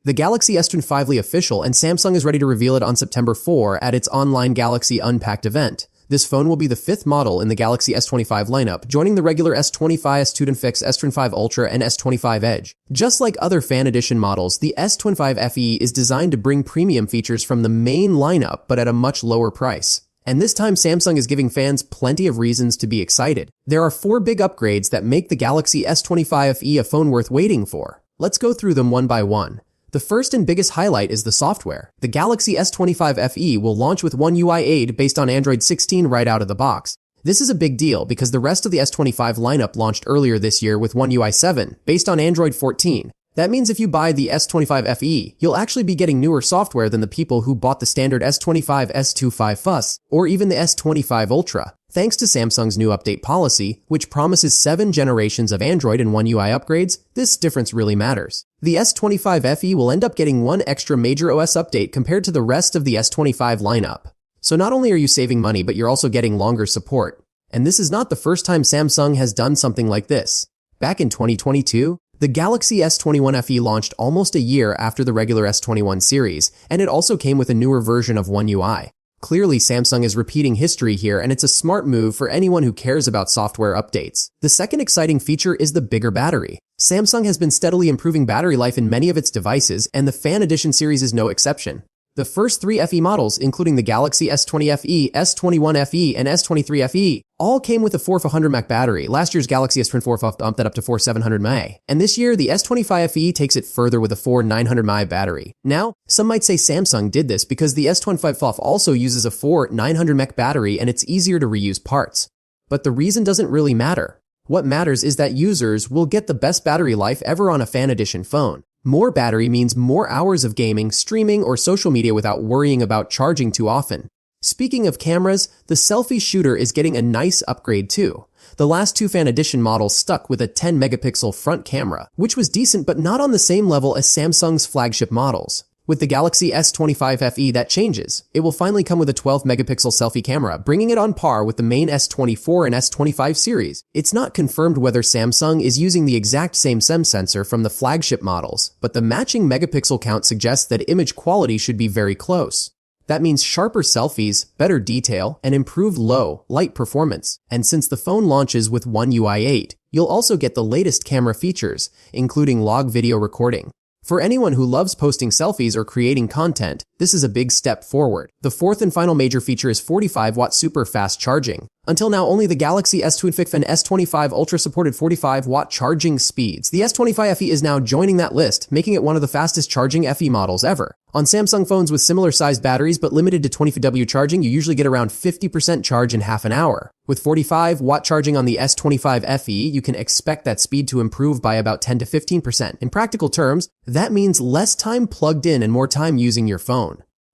The Galaxy S25 finally official, and Samsung is ready to reveal it on September 4 at its online Galaxy Unpacked event. This phone will be the 5th model in the Galaxy S25 lineup, joining the regular S25, S22 Fix, S25 Ultra, and S25 Edge. Just like other fan edition models, the S25 FE is designed to bring premium features from the main lineup, but at a much lower price. And this time, Samsung is giving fans plenty of reasons to be excited. There are 4 big upgrades that make the Galaxy S25 FE a phone worth waiting for. Let's go through them one by one. The first and biggest highlight is the software. The Galaxy S25 FE will launch with One UI 8 based on Android 16 right out of the box. This is a big deal because the rest of the S25 lineup launched earlier this year with One UI 7 based on Android 14. That means if you buy the S25 FE, you'll actually be getting newer software than the people who bought the standard S25, S25 FUS, or even the S25 Ultra. Thanks to Samsung's new update policy, which promises 7 generations of Android and One UI upgrades, this difference really matters. The S25 FE will end up getting 1 extra major OS update compared to the rest of the S25 lineup. So not only are you saving money, but you're also getting longer support. And this is not the first time Samsung has done something like this. Back in 2022, the Galaxy S21 FE launched almost a year after the regular S21 series, and it also came with a newer version of One UI. Clearly, Samsung is repeating history here, and it's a smart move for anyone who cares about software updates. The second exciting feature is the bigger battery. Samsung has been steadily improving battery life in many of its devices, and the Fan Edition series is no exception. The first 3 FE models, including the Galaxy S20 FE, S21 FE, and S23 FE, all came with a 4400 mAh battery. Last year's Galaxy S24 FE bumped that up to 4700 mAh. And this year, the S25 FE takes it further with a 4900 mAh battery. Now, some might say Samsung did this because the S25 FE also uses a 4900 mAh battery and it's easier to reuse parts. But the reason doesn't really matter. What matters is that users will get the best battery life ever on a Fan Edition phone. More battery means more hours of gaming, streaming, or social media without worrying about charging too often. Speaking of cameras, the selfie shooter is getting a nice upgrade too. The last 2 Fan Edition models stuck with a 10 megapixel front camera, which was decent but not on the same level as Samsung's flagship models. With the Galaxy S25 FE, that changes. It will finally come with a 12 megapixel selfie camera, bringing it on par with the main S24 and S25 series. It's not confirmed whether Samsung is using the exact same SEM sensor from the flagship models, but the matching megapixel count suggests that image quality should be very close. That means sharper selfies, better detail, and improved low, light performance. And since the phone launches with One UI 8, you'll also get the latest camera features, including log video recording. For anyone who loves posting selfies or creating content, this is a big step forward. The fourth and final major feature is 45-watt super fast charging. Until now, only the Galaxy S25 and S25 Ultra supported 45-watt charging speeds. The S25 FE is now joining that list, making it one of the fastest charging FE models ever. On Samsung phones with similar sized batteries but limited to 25W charging, you usually get around 50% charge in half an hour. With 45-watt charging on the S25 FE, you can expect that speed to improve by about 10 to 15%. In practical terms, that means less time plugged in and more time using your phone.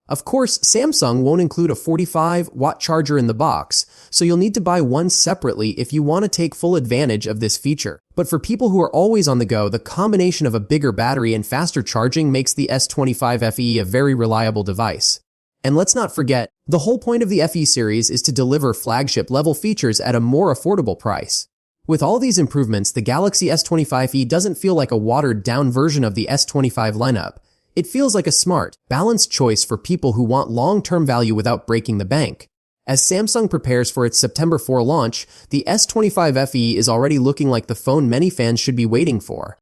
Of course, Samsung won't include a 45-watt charger in the box, so you'll need to buy one separately if you want to take full advantage of this feature. But for people who are always on the go, the combination of a bigger battery and faster charging makes the S25 FE a very reliable device. And let's not forget, the whole point of the FE series is to deliver flagship-level features at a more affordable price. With all these improvements, the Galaxy S25 FE doesn't feel like a watered-down version of the S25 lineup. It feels like a smart, balanced choice for people who want long-term value without breaking the bank. As Samsung prepares for its September 4 launch, the S25 FE is already looking like the phone many fans should be waiting for.